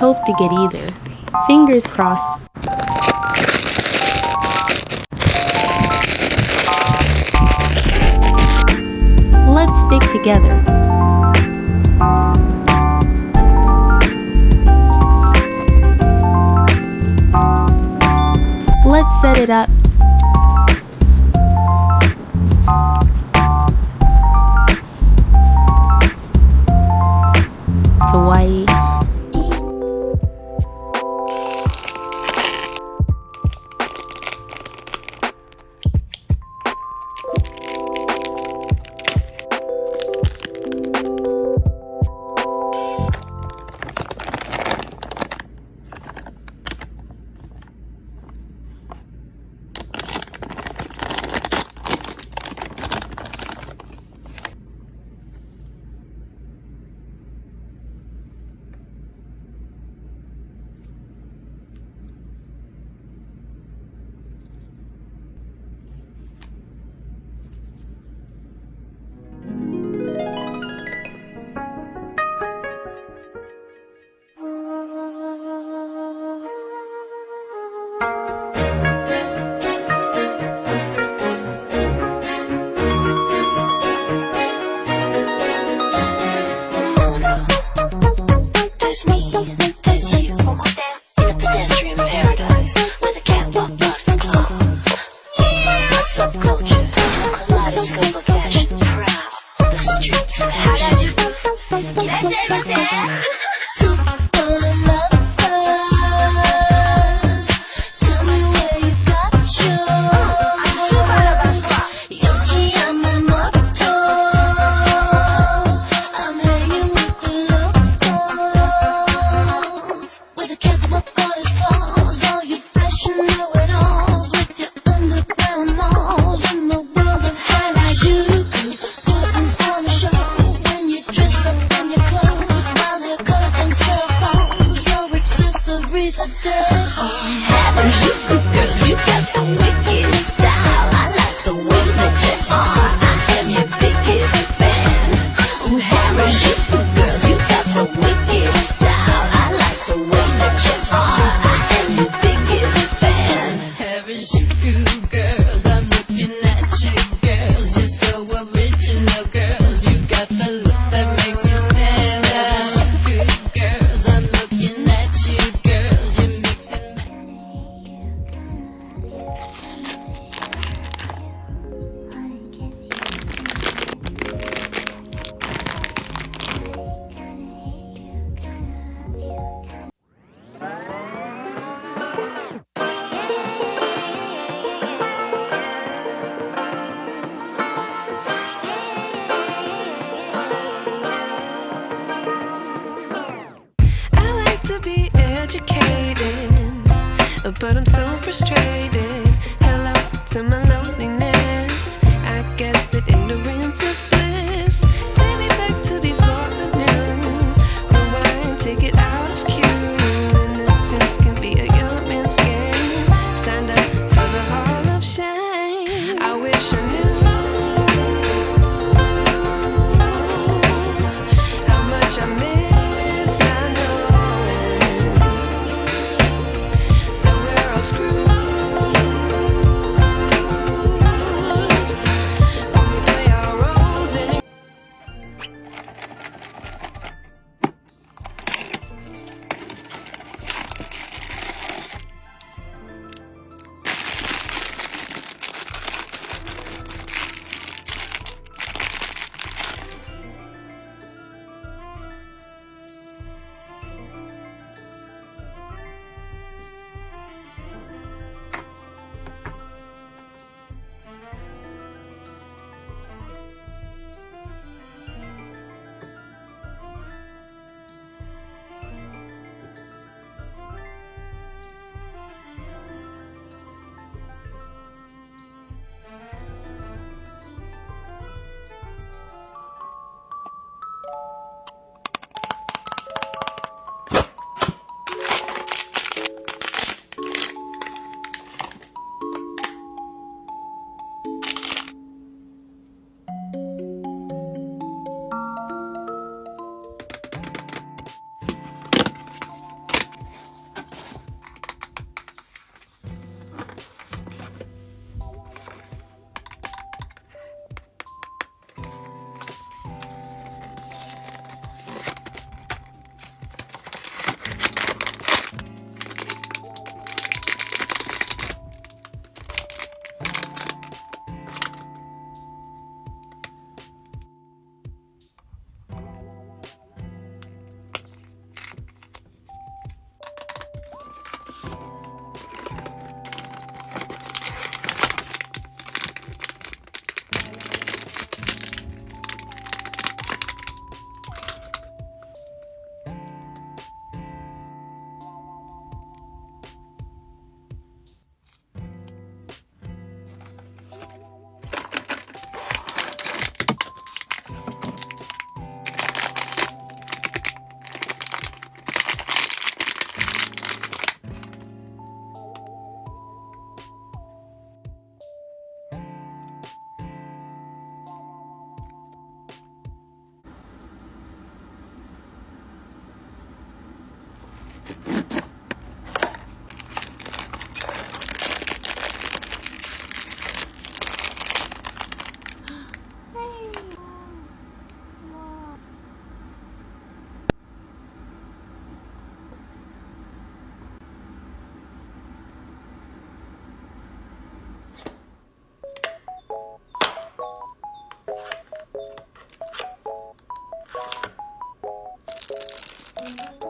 hope to get either. Fingers crossed. Let's stick together. Let's set it up. Kawaii. There's me, there's you, in a pedestrian paradise where the catwalk butterflies. Subculture, kaleidoscope of fashion, proud, the streets of passion. Super lovers, tell me where you got yours. Yoji, I'm immortal. I'm hanging with the locals, where the catwalk goddess falls. All you fashion know-it-alls with your underground malls in the world of highlights. You putting on a show when you dress up in your clothes, while they're collecting cell phones. Your accessories are dead. Haven't you girls, you got the wickedest style. I like the way that you are. I am your biggest fan. Harajuku girls, you got the wickedest style. I like the way that you are. I am your biggest fan. Harajuku girls, I'm looking at you girls. You're so original girls. You got the look that makes you stand out. Harajuku girls, I'm looking at you girls. You're mixing I like to be educated, but I'm so frustrated. Hello to my loneliness. I guess that ignorance is bliss. Take me back to before I knew. Rewind, take it out of cue. Innocence can be a young man's game. Signed up for the hall of shame. I wish I knew how much I miss not knowing that we're all screwed. Thank